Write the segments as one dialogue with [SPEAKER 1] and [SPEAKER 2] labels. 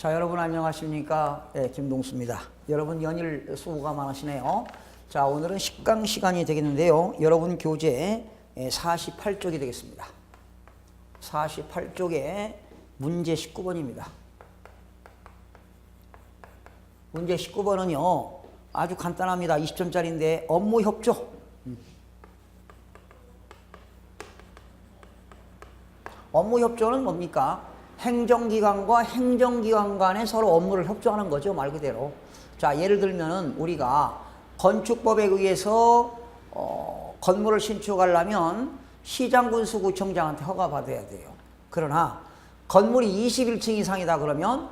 [SPEAKER 1] 자, 여러분 안녕하십니까? 네, 김동수입니다. 여러분 연일 수고가 많으시네요. 자, 오늘은 10강 시간이 되겠는데요. 여러분 교재 48쪽이 되겠습니다. 48쪽에 문제 19번입니다. 문제 19번은요, 아주 간단합니다. 20점짜리인데 업무 협조. 업무 협조는 뭡니까? 행정기관과 행정기관 간에 서로 업무를 협조하는 거죠, 말 그대로. 자, 예를 들면은 우리가 건축법에 의해서 건물을 신축하려면 시장군수구청장한테 허가받아야 돼요. 그러나 건물이 21층 이상이다 그러면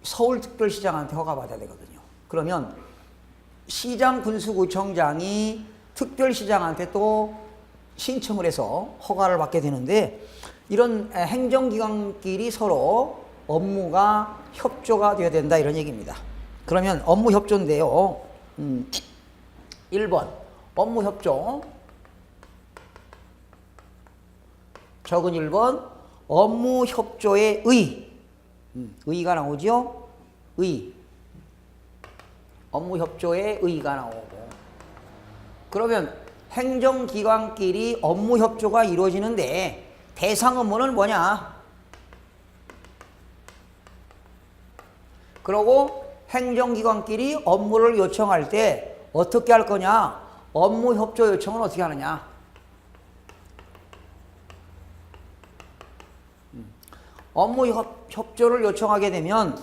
[SPEAKER 1] 서울특별시장한테 허가받아야 되거든요. 그러면 시장군수구청장이 특별시장한테 또 신청을 해서 허가를 받게 되는데, 이런 행정기관끼리 서로 업무가 협조가 되어야 된다, 이런 얘기입니다. 그러면 업무 협조인데요. 1번 업무 협조. 적은 1번 업무 협조의 의가 나오죠. 업무 협조의 의가 나오고, 그러면 행정기관끼리 업무 협조가 이루어지는데 대상 업무는 뭐냐? 그러고 행정기관끼리 업무를 요청할 때 어떻게 할 거냐? 업무 협조 요청은 어떻게 하느냐? 업무 협조를 요청하게 되면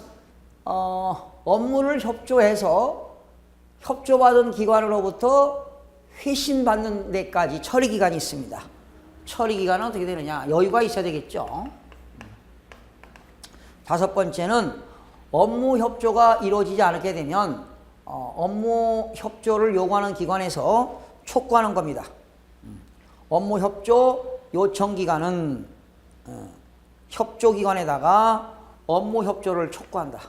[SPEAKER 1] 업무를 협조해서 협조받은 기관으로부터 회신받는 데까지 처리기간이 있습니다. 처리기간은 어떻게 되느냐? 여유가 있어야 되겠죠. 5번째는 업무 협조가 이루어지지 않게 되면 업무 협조를 요구하는 기관에서 촉구하는 겁니다. 업무 협조 요청 기관은 협조기관에다가 업무 협조를 촉구한다.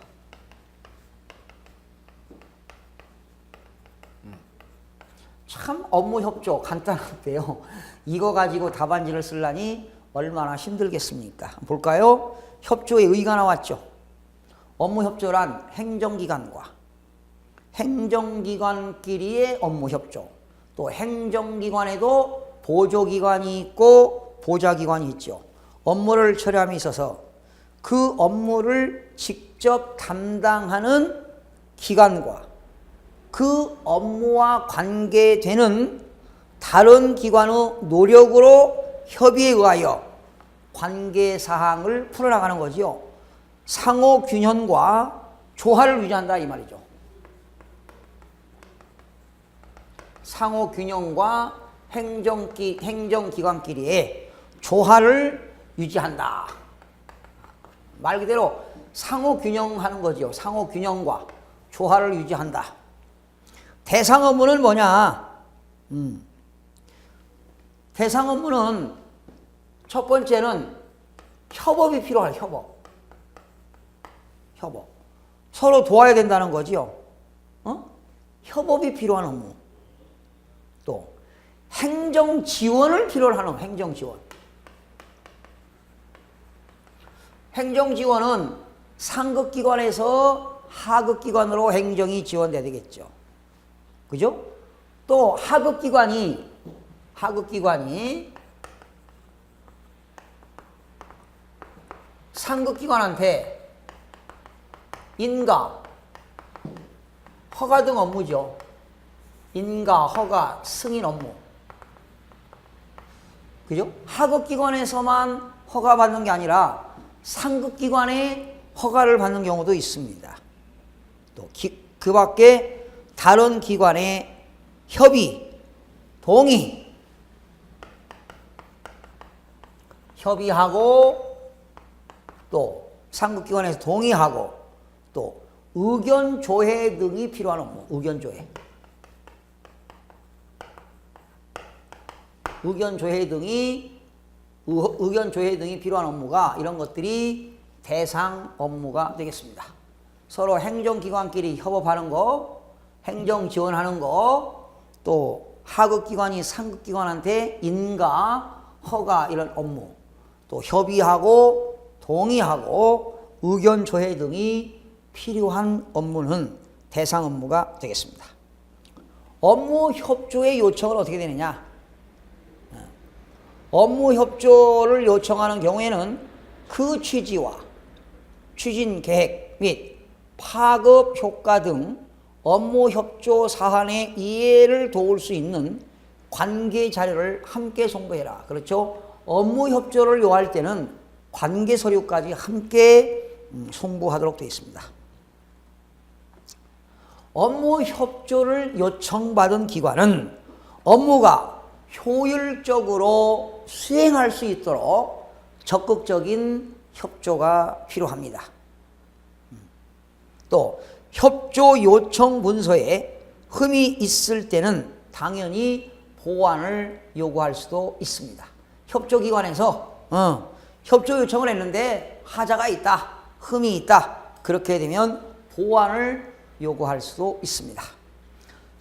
[SPEAKER 1] 참 업무 협조 간단한데요. 이거 가지고 답안지를 쓰려니 얼마나 힘들겠습니까? 볼까요? 협조의 의가 나왔죠. 업무 협조란 행정기관과 행정기관끼리의 업무 협조, 또 행정기관에도 보조기관이 있고 보좌기관이 있죠. 업무를 처리함에 있어서 그 업무를 직접 담당하는 기관과 그 업무와 관계되는 다른 기관의 노력으로 협의에 의하여 관계사항을 풀어나가는 거지요. 상호균형과 조화를 유지한다, 이 말이죠. 상호균형과 행정기관끼리의 조화를 유지한다. 말 그대로 상호균형하는 거지요. 상호균형과 조화를 유지한다. 대상 업무는 뭐냐? 대상 업무는 첫 번째는 협업이 필요할 협업. 서로 도와야 된다는 거지요. 협업이 필요한 업무. 또 행정 지원을 필요로 하는 행정 지원. 행정 지원은 상급기관에서 하급기관으로 행정이 지원돼야 되겠죠. 그죠? 또 하급기관이 상급기관한테 인가, 허가 등 업무죠. 인가, 허가, 승인 업무. 그죠? 하급기관에서만 허가받는 게 아니라 상급기관에 허가를 받는 경우도 있습니다. 또 그 밖에 다른 기관의 협의, 동의, 협의하고 또 상급기관에서 동의하고 또 의견 조회 등이 필요한 업무. 의견 조회 등이 필요한 업무가, 이런 것들이 대상 업무가 되겠습니다. 서로 행정기관끼리 협업하는 거, 행정 지원하는 거, 또 하급기관이 상급기관한테 인가, 허가, 이런 업무, 또 협의하고 동의하고 의견 조회 등이 필요한 업무는 대상 업무가 되겠습니다. 업무 협조의 요청은 어떻게 되느냐? 업무 협조를 요청하는 경우에는 그 취지와 추진 계획 및 파급 효과 등 업무 협조 사안의 이해를 도울 수 있는 관계 자료를 함께 송부해라. 그렇죠? 업무 협조를 요할 때는 관계 서류까지 함께 송부하도록 되어 있습니다. 업무 협조를 요청받은 기관은 업무가 효율적으로 수행할 수 있도록 적극적인 협조가 필요합니다. 또 협조 요청 문서에 흠이 있을 때는 당연히 보완을 요구할 수도 있습니다. 협조기관에서 협조 요청을 했는데 하자가 있다, 흠이 있다, 그렇게 되면 보완을 요구할 수도 있습니다.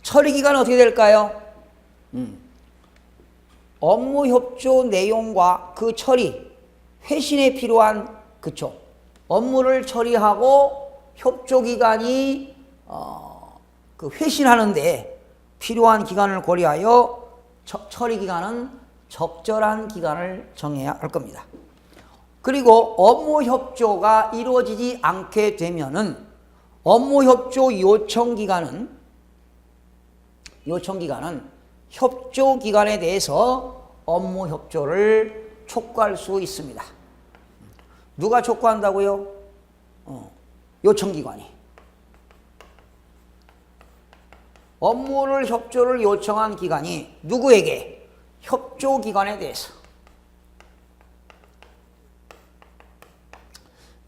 [SPEAKER 1] 처리기간은 어떻게 될까요? 업무 협조 내용과 그 처리, 회신에 필요한, 그쵸, 업무를 처리하고 협조기간이 그 회신하는데 필요한 기간을 고려하여 처리기간은 적절한 기간을 정해야 할 겁니다. 그리고 업무 협조가 이루어지지 않게 되면은 업무 협조 요청 기간은 협조 기간에 대해서 업무 협조를 촉구할 수 있습니다. 누가 촉구한다고요? 요청 기관이. 업무를 협조를 요청한 기관이 누구에게? 협조 기관에 대해서.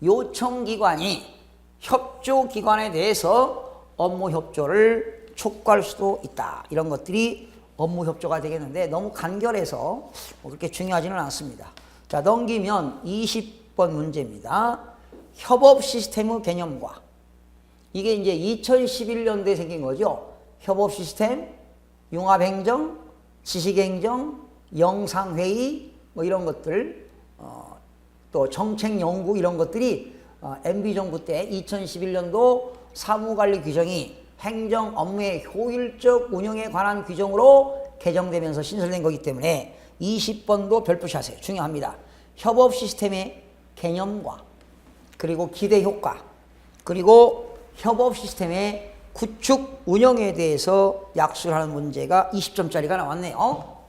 [SPEAKER 1] 요청 기관이 협조 기관에 대해서 업무 협조를 촉구할 수도 있다. 이런 것들이 업무 협조가 되겠는데 너무 간결해서 그렇게 중요하지는 않습니다. 자, 넘기면 20번 문제입니다. 협업 시스템의 개념과, 이게 이제 2011년도에 생긴 거죠. 협업 시스템, 융합행정, 지식행정, 영상회의 뭐 이런 것들, 또 정책연구 이런 것들이 MB정부 때 2011년도 사무관리 규정이 행정 업무의 효율적 운영에 관한 규정으로 개정되면서 신설된 거기 때문에 20번도 별표시 하세요. 중요합니다. 협업 시스템의 개념과 그리고 기대 효과, 그리고 협업 시스템의 구축 운영에 대해서 약수를 하는 문제가 20점짜리가 나왔네요.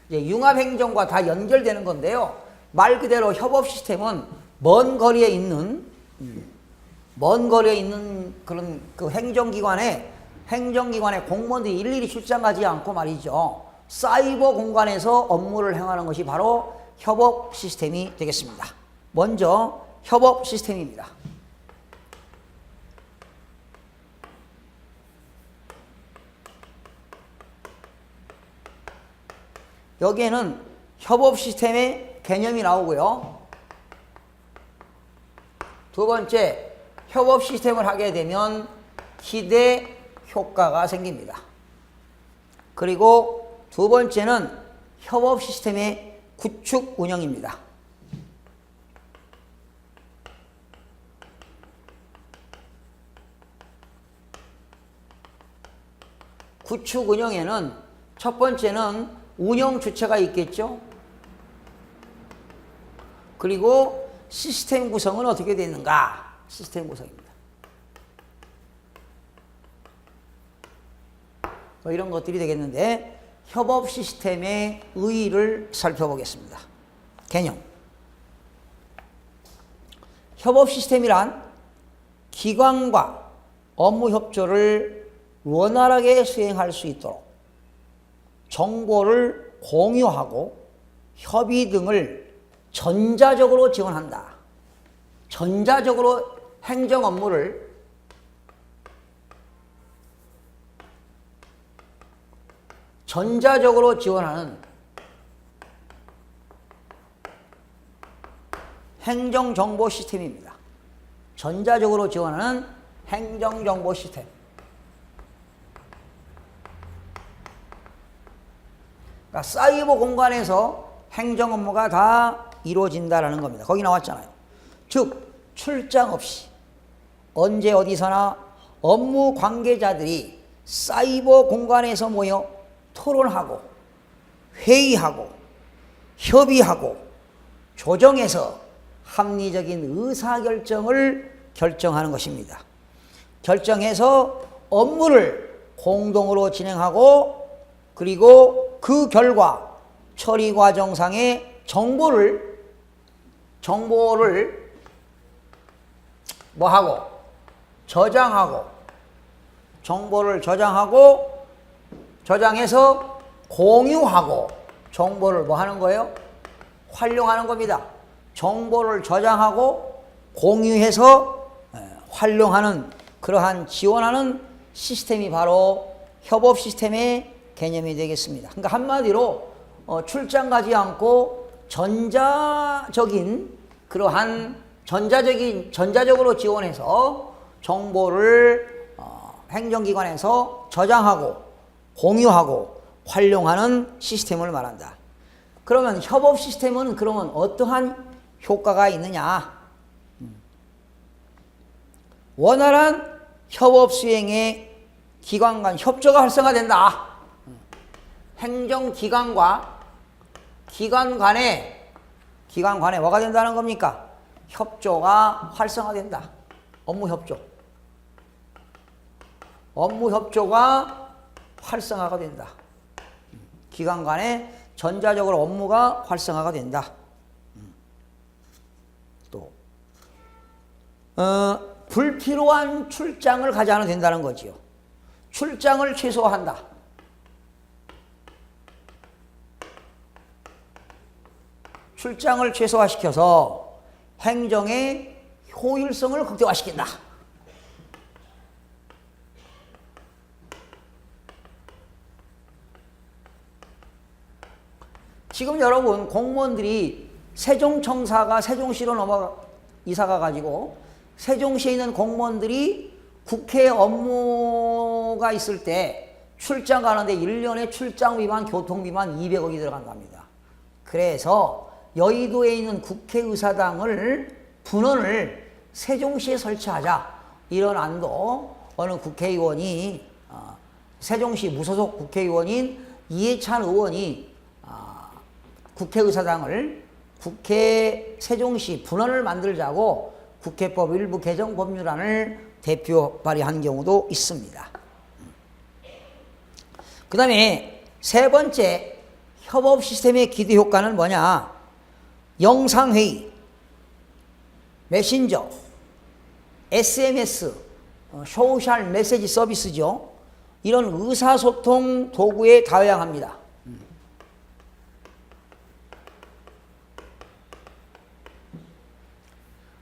[SPEAKER 1] 이제 융합행정과 다 연결되는 건데요. 말 그대로 협업 시스템은 먼 거리에 있는 그런 그 행정기관에 공무원들이 일일이 출장 가지 않고 말이죠. 사이버 공간에서 업무를 행하는 것이 바로 협업 시스템이 되겠습니다. 먼저 협업 시스템입니다. 여기에는 협업 시스템의 개념이 나오고요. 두 번째, 협업 시스템을 하게 되면 기대 효과가 생깁니다. 그리고 두 번째는 협업 시스템의 구축 운영입니다. 구축 운영에는 첫 번째는 운영 주체가 있겠죠. 그리고 시스템 구성은 어떻게 되는가? 시스템 구성입니다. 뭐 이런 것들이 되겠는데 협업 시스템의 의의를 살펴보겠습니다. 개념. 협업 시스템이란 기관과 업무 협조를 원활하게 수행할 수 있도록 정보를 공유하고 협의 등을 전자적으로 지원한다. 전자적으로 행정 업무를 전자적으로 지원하는 행정정보 시스템입니다. 전자적으로 지원하는 행정정보 시스템. 그러니까 사이버 공간에서 행정 업무가 다 이루어진다라는 겁니다. 거기 나왔잖아요. 즉 출장 없이 언제 어디서나 업무 관계자들이 사이버 공간에서 모여 토론하고 회의하고 협의하고 조정해서 합리적인 의사결정을 결정하는 것입니다. 결정해서 업무를 공동으로 진행하고 그리고 그 결과 처리 과정상의 정보를 뭐하고 저장하고 정보를 저장해서 공유하고 정보를 뭐 하는 거예요? 활용하는 겁니다. 정보를 저장하고 공유해서 활용하는 그러한 지원하는 시스템이 바로 협업 시스템의 개념이 되겠습니다. 그러니까 한마디로 출장 가지 않고 전자적으로 지원해서 정보를 행정기관에서 저장하고 공유하고 활용하는 시스템을 말한다. 그러면 협업 시스템은 그러면 어떠한 효과가 있느냐? 원활한 협업 수행에 기관 간 협조가 활성화된다. 행정기관과 기관 간에 뭐가 된다는 겁니까? 협조가 활성화된다. 업무 협조가 활성화가 된다. 기관 간에 전자적으로 업무가 활성화가 된다. 또 불필요한 출장을 가지 않아도 된다는 거지요. 출장을 최소화한다. 출장을 최소화시켜서 행정의 효율성을 극대화시킨다. 지금 여러분 공무원들이 세종청사가 세종시로 이사가 가지고 세종시에 있는 공무원들이 국회 업무가 있을 때 출장 가는데 1년에 출장비만 교통비만 200억이 들어간답니다. 그래서 여의도에 있는 국회의사당을 분원을 세종시에 설치하자 이런 안도 어느 국회의원이 세종시 무소속 국회의원인 이해찬 의원이 국회의사당을 세종시 분원을 만들자고 국회법 일부 개정 법률안을 대표 발의한 경우도 있습니다. 그 다음에 세 번째 협업 시스템의 기대 효과는 뭐냐? 영상회의, 메신저, SMS, 소셜 메시지 서비스죠. 이런 의사소통 도구에 다양합니다.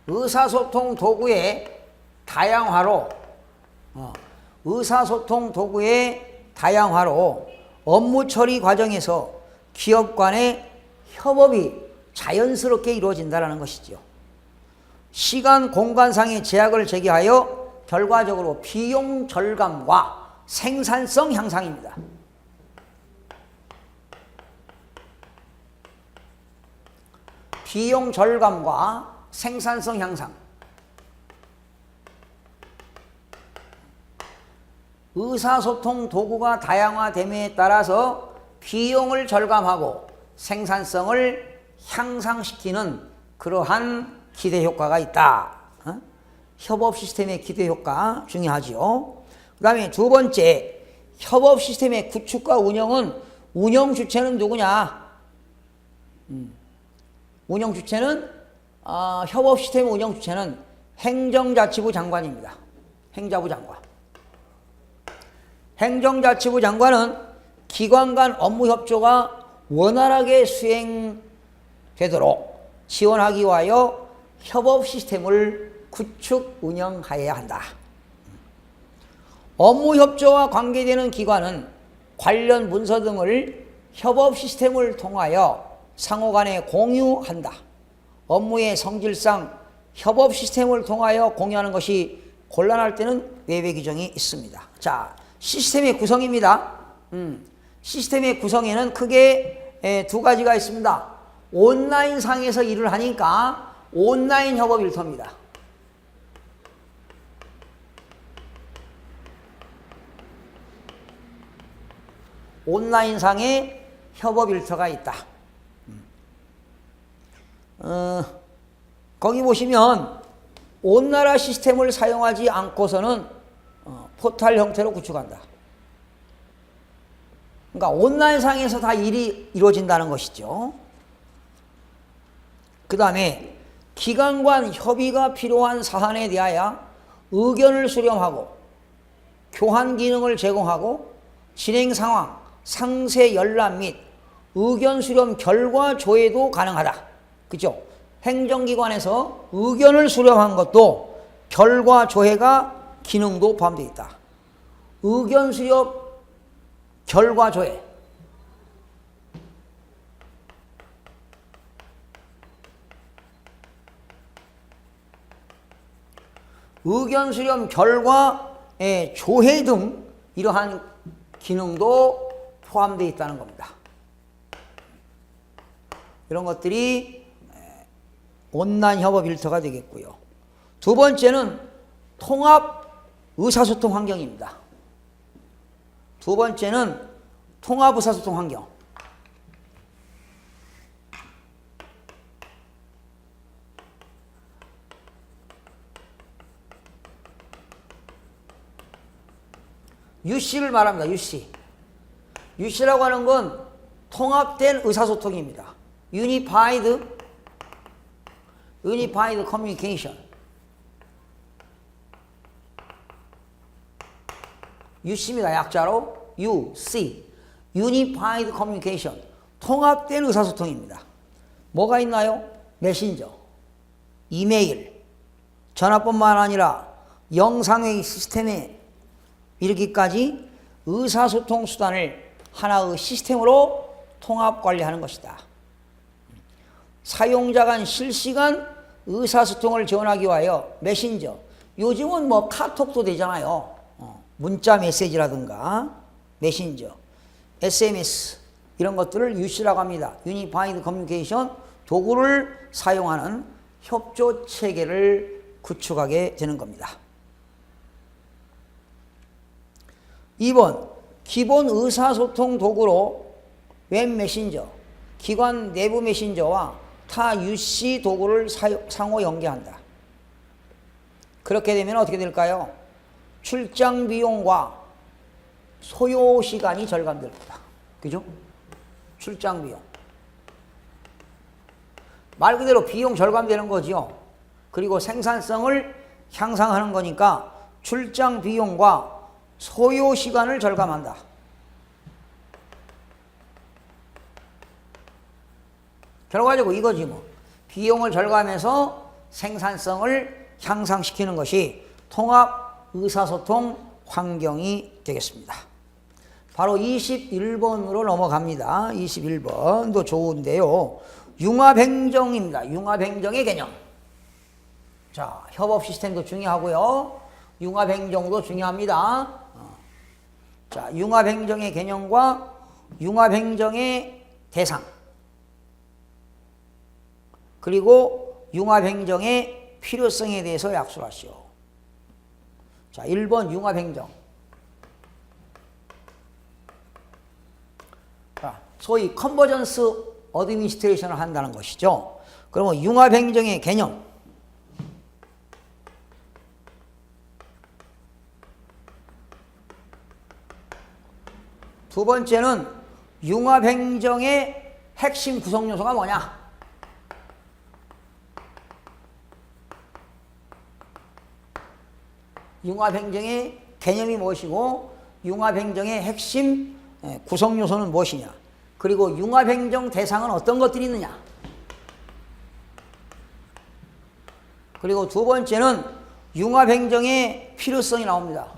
[SPEAKER 1] 의사소통 도구의 다양화로 업무 처리 과정에서 기업 간의 협업이 자연스럽게 이루어진다는 것이죠. 시간, 공간상의 제약을 제기하여 결과적으로 비용 절감과 생산성 향상입니다. 비용 절감과 생산성 향상. 의사소통 도구가 다양화됨에 따라서 비용을 절감하고 생산성을 향상시키는 그러한 기대 효과가 있다. 협업 시스템의 기대 효과 중요하지요. 그 다음에 두 번째, 협업 시스템의 구축과 운영은 운영 주체는 누구냐? 운영 주체는 협업 시스템 운영 주체는 행정자치부 장관입니다. 행자부 장관. 행정자치부 장관은 기관 간 업무 협조가 원활하게 수행되도록 지원하기 위하여 협업 시스템을 구축 운영하여야 한다. 업무 협조와 관계되는 기관은 관련 문서 등을 협업 시스템을 통하여 상호 간에 공유한다. 업무의 성질상 협업 시스템을 통하여 공유하는 것이 곤란할 때는 외부 규정이 있습니다. 자, 시스템의 구성입니다. 시스템의 구성에는 크게 두 가지가 있습니다. 온라인 상에서 일을 하니까 온라인 협업 일터입니다. 온라인 상에 협업 일터가 있다. 거기 보시면 온나라 시스템을 사용하지 않고서는 포탈 형태로 구축한다. 그러니까 온라인 상에서 다 일이 이루어진다는 것이죠. 그 다음에 기관 간 협의가 필요한 사안에 대하여 의견을 수렴하고 교환 기능을 제공하고 진행 상황, 상세 열람 및 의견 수렴 결과 조회도 가능하다. 그죠? 행정기관에서 의견을 수렴한 것도 결과 조회가 기능도 포함되어 있다. 의견 수렴 결과 조회. 의견 수렴 결과의 조회 등 이러한 기능도 포함되어 있다는 겁니다. 이런 것들이 온라인 협업 일터가 되겠고요. 두 번째는 통합 의사소통 환경입니다. 두 번째는 통합 의사소통 환경. UC를 말합니다. UC. UC라고 하는 건 통합된 의사소통입니다. Unified Communication. UC입니다. 약자로 UC. Unified Communication. 통합된 의사소통입니다. 뭐가 있나요? 메신저, 이메일, 전화뿐만 아니라 영상회의 시스템에 이르기까지 의사소통 수단을 하나의 시스템으로 통합 관리하는 것이다. 사용자 간 실시간 의사소통을 지원하기 위하여 메신저, 요즘은 뭐 카톡도 되잖아요. 문자 메시지라든가 메신저, SMS 이런 것들을 UC라고 합니다. Unified Communication 도구를 사용하는 협조 체계를 구축하게 되는 겁니다. 2번, 기본 의사소통 도구로 웹 메신저, 기관 내부 메신저와 타 UC 도구를 상호 연계한다. 그렇게 되면 어떻게 될까요? 출장 비용과 소요 시간이 절감될 거다. 그죠? 출장 비용. 말 그대로 비용 절감되는 거죠. 그리고 생산성을 향상하는 거니까 출장 비용과 소요 시간을 절감한다. 결과적으로 이거지 뭐. 비용을 절감해서 생산성을 향상시키는 것이 통합 의사소통 환경이 되겠습니다. 바로 21번으로 넘어갑니다. 21번도 좋은데요. 융합행정입니다. 융합행정의 개념. 자, 협업 시스템도 중요하고요. 융합행정도 중요합니다. 자, 융합행정의 개념과 융합행정의 대상, 그리고 융합행정의 필요성에 대해서 약속하시오. 자, 1번 융합행정. 자, 소위 컨버전스 어드미니스트레이션을 한다는 것이죠. 그러면 융합행정의 개념. 두 번째는 융합행정의 핵심 구성 요소가 뭐냐? 융합행정의 개념이 무엇이고 융합행정의 핵심 구성 요소는 무엇이냐? 그리고 융합행정 대상은 어떤 것들이 있느냐? 그리고 두 번째는 융합행정의 필요성이 나옵니다.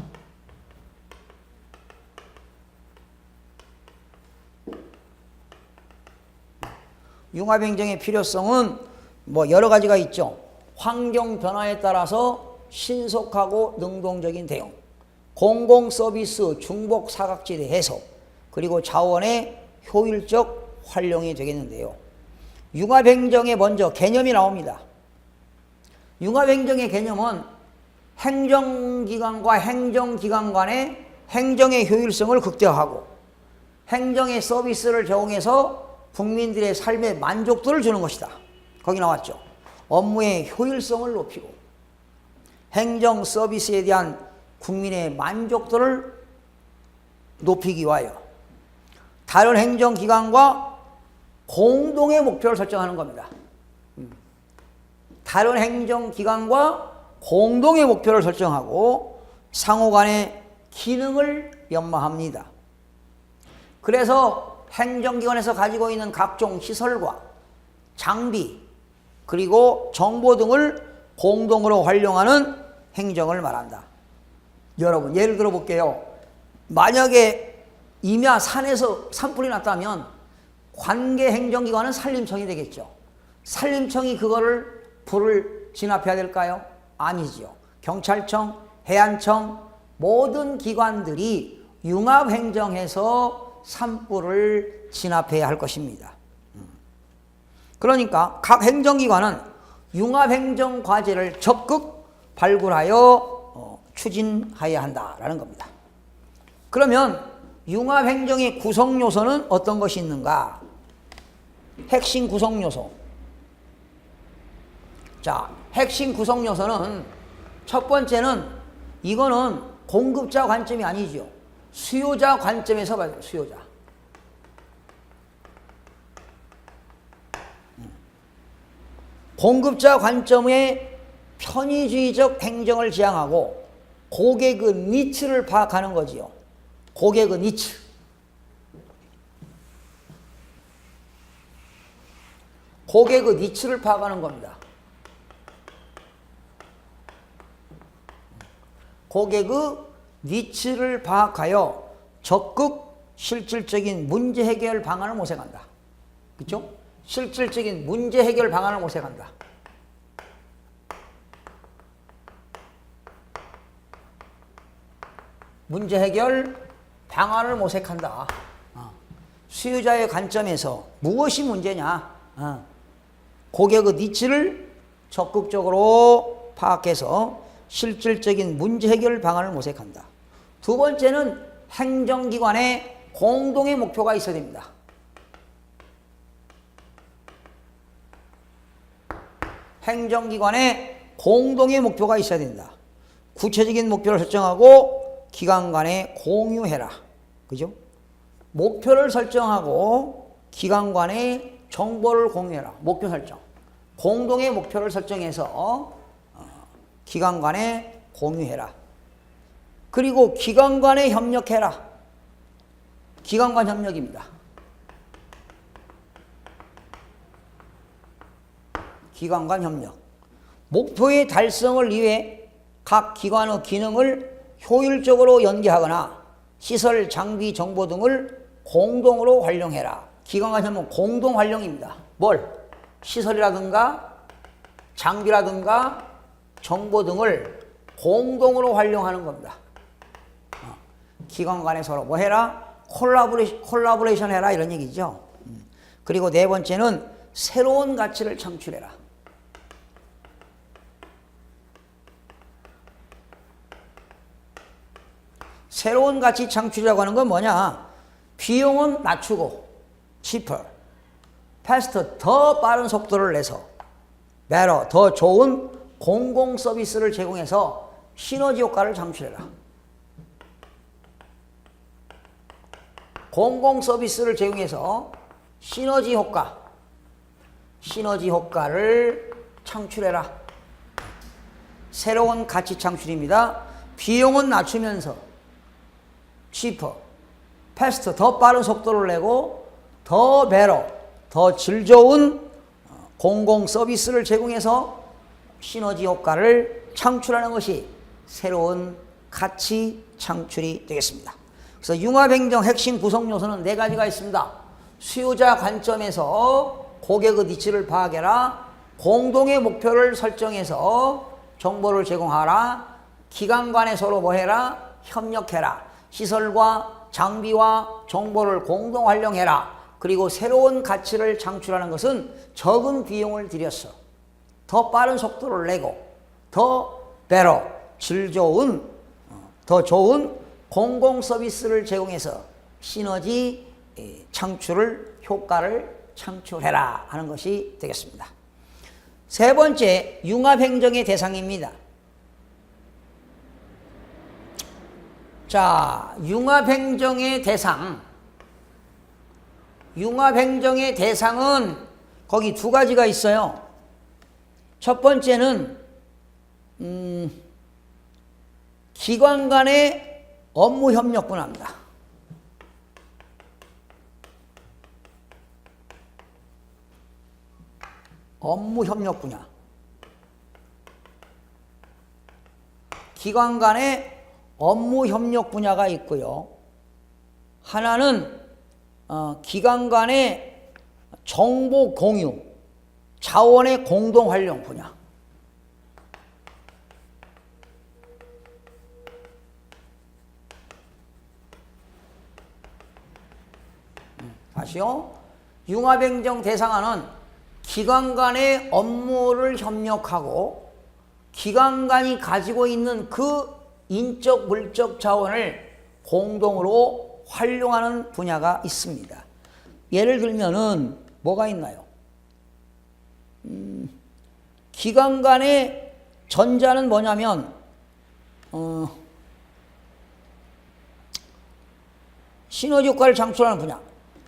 [SPEAKER 1] 융합행정의 필요성은 뭐 여러 가지가 있죠. 환경 변화에 따라서 신속하고 능동적인 대응, 공공서비스 중복 사각지대 해소, 그리고 자원의 효율적 활용이 되겠는데요. 융합행정에 먼저 개념이 나옵니다. 융합행정의 개념은 행정기관과 행정기관 간의 행정의 효율성을 극대화하고 행정의 서비스를 제공해서 국민들의 삶의 만족도를 주는 것이다. 거기 나왔죠. 업무의 효율성을 높이고 행정 서비스에 대한 국민의 만족도를 높이기 위하여 다른 행정기관과 공동의 목표를 설정하는 겁니다. 다른 행정기관과 공동의 목표를 설정하고 상호 간의 기능을 연마합니다. 그래서 행정기관에서 가지고 있는 각종 시설과 장비 그리고 정보 등을 공동으로 활용하는 행정을 말한다. 여러분 예를 들어 볼게요. 만약에 임야 산에서 산불이 났다면 관계 행정기관은 산림청이 되겠죠. 산림청이 그거를 불을 진압해야 될까요? 아니지요. 경찰청, 해안청 모든 기관들이 융합행정해서 산불을 진압해야 할 것입니다. 그러니까 각 행정기관은 융합행정 과제를 적극 발굴하여 추진해야 한다라는 겁니다. 그러면 융합행정의 구성요소는 어떤 것이 있는가? 핵심 구성요소. 자, 핵심 구성요소는 첫 번째는 이거는 공급자 관점이 아니죠. 수요자 관점에서 봐야 돼요. 수요자. 공급자 관점의 편의주의적 행정을 지향하고 고객의 니츠를 파악하는 거지요. 고객의 니츠. 고객의 니츠를 파악하는 겁니다. 고객의 니츠를 파악하여 적극 실질적인 문제 해결 방안을 모색한다. 그렇죠? 실질적인 문제 해결 방안을 모색한다. 문제 해결 방안을 모색한다. 수요자의 관점에서 무엇이 문제냐? 고객의 니츠를 적극적으로 파악해서 실질적인 문제 해결 방안을 모색한다. 두 번째는 행정기관의 공동의 목표가 있어야 됩니다. 행정기관의 공동의 목표가 있어야 된다. 구체적인 목표를 설정하고 기관 간에 공유해라. 그죠? 목표를 설정하고 기관 간에 정보를 공유해라. 목표 설정. 공동의 목표를 설정해서 기관 간에 공유해라. 그리고 기관 간에 협력해라. 기관 간 협력입니다. 기관 간 협력. 목표의 달성을 위해 각 기관의 기능을 효율적으로 연계하거나 시설, 장비, 정보 등을 공동으로 활용해라. 기관 간 협력 공동 활용입니다. 뭘? 시설이라든가 장비라든가 정보 등을 공동으로 활용하는 겁니다. 기관 간에 서로 뭐 해라? 콜라보레이션 해라 이런 얘기죠. 그리고 네 번째는 새로운 가치를 창출해라. 새로운 가치 창출이라고 하는 건 뭐냐? 비용은 낮추고 cheaper, faster, 더 빠른 속도를 내서 better, 더 좋은 공공 서비스를 제공해서 시너지 효과를 창출해라. 공공 서비스를 제공해서 시너지 효과를 창출해라. 새로운 가치 창출입니다. 비용은 낮추면서 cheaper, faster, 더 빠른 속도를 내고 더 better, 더 질 좋은 공공 서비스를 제공해서 시너지 효과를 창출하는 것이 새로운 가치 창출이 되겠습니다. 그래서 융합행정 핵심 구성 요소는 네 가지가 있습니다. 수요자 관점에서 고객의 니치를 파악해라. 공동의 목표를 설정해서 정보를 제공하라. 기관 간에 서로 뭐 해라? 협력해라. 시설과 장비와 정보를 공동 활용해라. 그리고 새로운 가치를 창출하는 것은 적은 비용을 들여서 더 빠른 속도를 내고 더 better, 더 좋은 공공 서비스를 제공해서 시너지 창출을, 효과를 창출해라 하는 것이 되겠습니다. 세 번째, 융합행정의 대상입니다. 자, 융합행정의 대상은 거기 두 가지가 있어요. 첫 번째는 기관 간의 업무 협력 분야입니다. 업무 협력 분야. 기관 간의 업무 협력 분야가 있고요. 하나는 기관 간의 정보 공유, 자원의 공동 활용 분야. 다시요. 융합행정 대상화는 기관 간의 업무를 협력하고 기관 간이 가지고 있는 그 인적, 물적 자원을 공동으로 활용하는 분야가 있습니다. 예를 들면은 뭐가 있나요? 기관 간의 전자는 뭐냐면 시너지 효과를 창출하는 분야.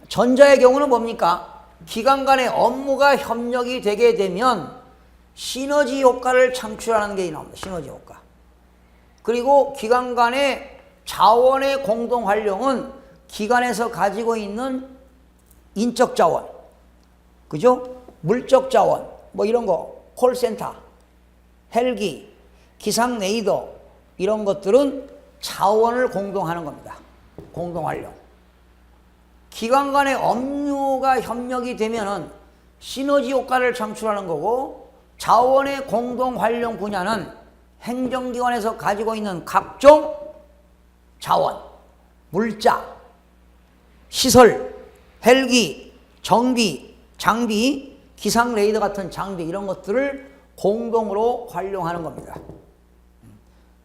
[SPEAKER 1] 전자의 경우는 뭡니까? 기관 간의 업무가 협력이 되게 되면 시너지 효과를 창출하는 게 나옵니다. 시너지 효과. 그리고 기관 간의 자원의 공동 활용은 기관에서 가지고 있는 인적 자원, 그죠? 물적 자원, 뭐 이런 거, 콜센터, 헬기, 기상 레이더 이런 것들은 자원을 공동하는 겁니다. 공동 활용. 기관 간의 업무가 협력이 되면은 시너지 효과를 창출하는 거고, 자원의 공동 활용 분야는 행정기관에서 가지고 있는 각종 자원, 물자, 시설, 헬기, 정비, 장비, 기상 레이더 같은 장비 이런 것들을 공동으로 활용하는 겁니다.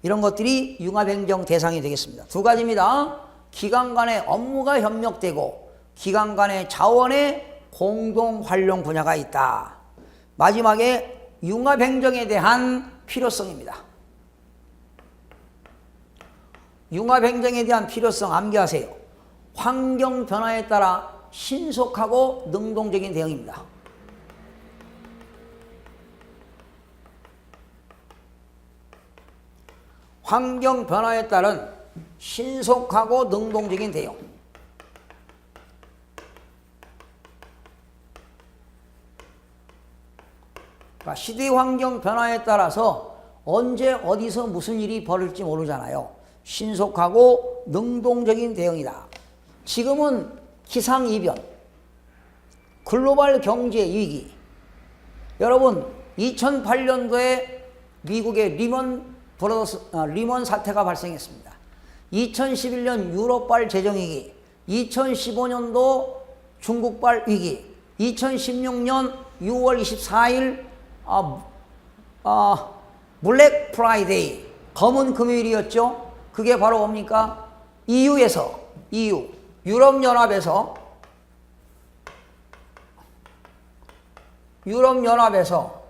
[SPEAKER 1] 이런 것들이 융합행정 대상이 되겠습니다. 두 가지입니다. 기관 간의 업무가 협력되고 기관 간의 자원의 공동 활용 분야가 있다. 마지막에 융합행정에 대한 필요성입니다. 융합행정에 대한 필요성 암기하세요. 환경 변화에 따라 신속하고 능동적인 대응입니다. 환경 변화에 따른 신속하고 능동적인 대응. 그러니까 시대 환경 변화에 따라서 언제 어디서 무슨 일이 벌어질지 모르잖아요. 신속하고 능동적인 대응이다. 지금은 기상이변, 글로벌 경제 위기. 여러분 2008년도에 미국의 리먼 사태가 발생했습니다. 2011년 유럽발 재정위기, 2015년도 중국발 위기, 2016년 6월 24일 블랙 프라이데이, 검은 금요일이었죠. 그게 바로 뭡니까? 유럽연합에서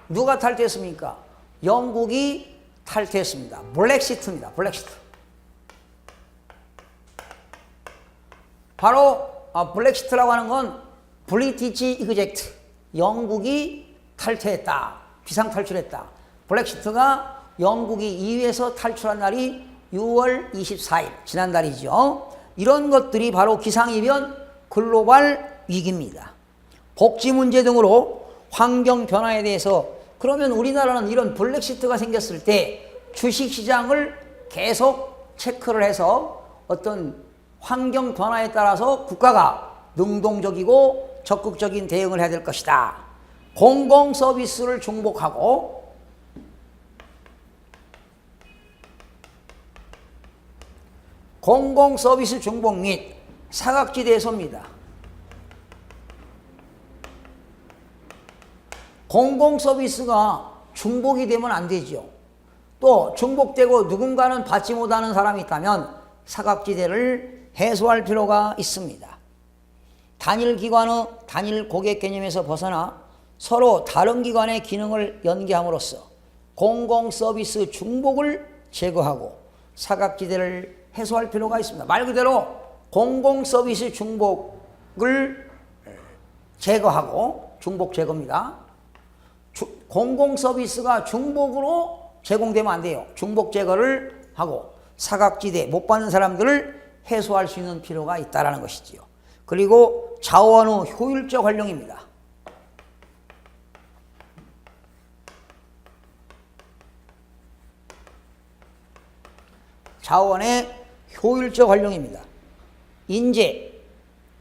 [SPEAKER 1] 누가 탈퇴했습니까? 영국이 탈퇴했습니다. 블랙시트입니다. 블랙시트. 바로 블랙시트라고 하는 건 브리티시 이그젝트, 영국이 탈퇴했다. 비상탈출했다. 블랙시트가 영국이 EU에서 탈출한 날이 6월 24일 지난달이죠. 이런 것들이 바로 기상이변, 글로벌 위기입니다. 복지 문제 등으로 환경 변화에 대해서, 그러면 우리나라는 이런 블랙시트가 생겼을 때 주식시장을 계속 체크를 해서 어떤 환경 변화에 따라서 국가가 능동적이고 적극적인 대응을 해야 될 것이다. 공공 서비스를 중복하고 공공 서비스 중복 및 사각지대에서입니다. 공공 서비스가 중복이 되면 안 되죠. 또 중복되고 누군가는 받지 못하는 사람이 있다면 사각지대를 해소할 필요가 있습니다. 단일 기관의 단일 고객 개념에서 벗어나 서로 다른 기관의 기능을 연계함으로써 공공 서비스 중복을 제거하고 사각지대를 해소할 필요가 있습니다. 말 그대로 공공 서비스 중복을 제거하고, 중복 제거입니다. 공공 서비스가 중복으로 제공되면 안 돼요. 중복 제거를 하고 사각지대 못 받는 사람들을 해소할 수 있는 필요가 있다는 것이지요. 그리고 자원의 효율적 활용입니다. 자원의 효율적 활용입니다. 인재,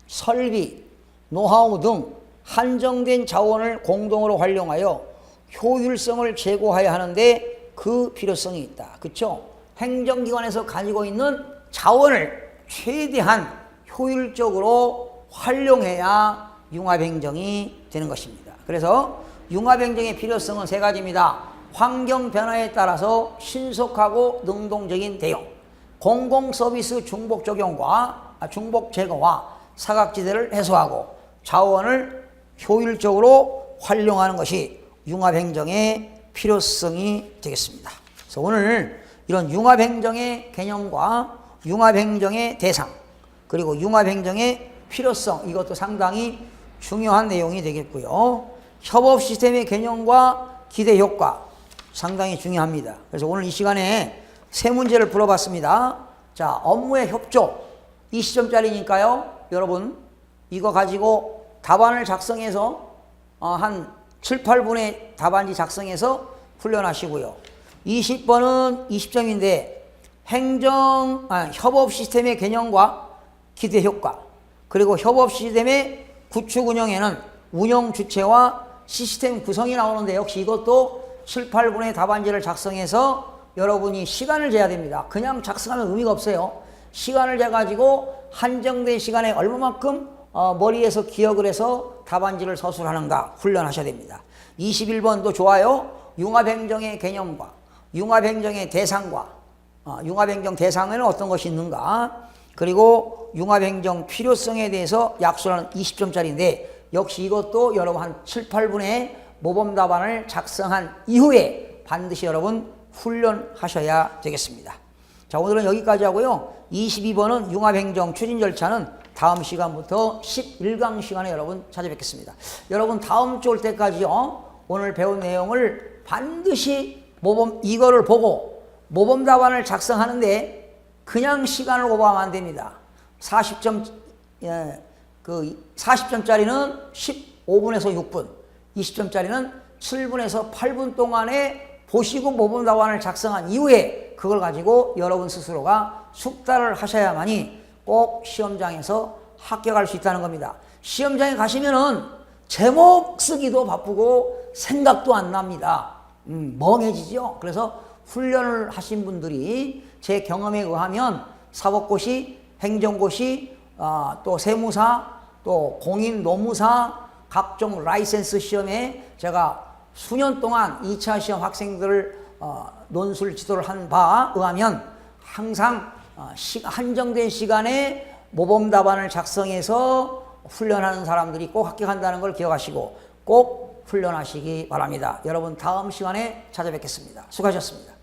[SPEAKER 1] 설비, 노하우 등 한정된 자원을 공동으로 활용하여 효율성을 제고해야 하는데 그 필요성이 있다. 그렇죠? 행정기관에서 가지고 있는 자원을 최대한 효율적으로 활용해야 융합행정이 되는 것입니다. 그래서 융합행정의 필요성은 세 가지입니다. 환경 변화에 따라서 신속하고 능동적인 대응, 공공서비스 중복 적용과 중복 제거와 사각지대를 해소하고 자원을 효율적으로 활용하는 것이 융합행정의 필요성이 되겠습니다. 그래서 오늘 이런 융합행정의 개념과 융합행정의 대상, 그리고 융합행정의 필요성, 이것도 상당히 중요한 내용이 되겠고요. 협업 시스템의 개념과 기대 효과 상당히 중요합니다. 그래서 오늘 이 시간에 세 문제를 풀어봤습니다. 자, 업무의 협조 20점짜리니까요. 여러분 이거 가지고 답안을 작성해서 한 7, 8분의 답안지 작성해서 훈련하시고요. 20번은 20점인데 협업 시스템의 개념과 기대 효과, 그리고 협업 시스템의 구축 운영에는 운영 주체와 시스템 구성이 나오는데 역시 이것도 7, 8분의 답안지를 작성해서 여러분이 시간을 재야 됩니다. 그냥 작성하면 의미가 없어요. 시간을 재가지고 한정된 시간에 얼마만큼 머리에서 기억을 해서 답안지를 서술하는가 훈련하셔야 됩니다. 21번도 좋아요. 융합행정의 개념과 융합행정의 대상과 융합행정 대상에는 어떤 것이 있는가, 그리고 융합행정 필요성에 대해서 약속하는 20점짜리인데 역시 이것도 여러분 한 7, 8분의 모범 답안을 작성한 이후에 반드시 여러분 훈련하셔야 되겠습니다. 자, 오늘은 여기까지 하고요. 22번은 융합행정 추진 절차는 다음 시간부터 11강 시간에 여러분 찾아뵙겠습니다. 여러분 다음 주 올 때까지요. 오늘 배운 내용을 반드시 이거를 보고 모범 답안을 작성하는데 그냥 시간을 오버하면 안 됩니다. 40점, 40점짜리는 15분에서 6분, 20점짜리는 7분에서 8분 동안에 보시고 모범 답안을 작성한 이후에 그걸 가지고 여러분 스스로가 숙달을 하셔야만이 꼭 시험장에서 합격할 수 있다는 겁니다. 시험장에 가시면은 제목 쓰기도 바쁘고 생각도 안 납니다. 멍해지죠. 그래서 훈련을 하신 분들이 제 경험에 의하면 사법고시, 행정고시, 또 세무사, 또 공인 노무사, 각종 라이센스 시험에 제가 수년 동안 2차 시험 학생들을 논술 지도를 한 바에 의하면 항상 한정된 시간에 모범 답안을 작성해서 훈련하는 사람들이 꼭 합격한다는 걸 기억하시고 꼭 훈련하시기 바랍니다. 여러분 다음 시간에 찾아뵙겠습니다. 수고하셨습니다.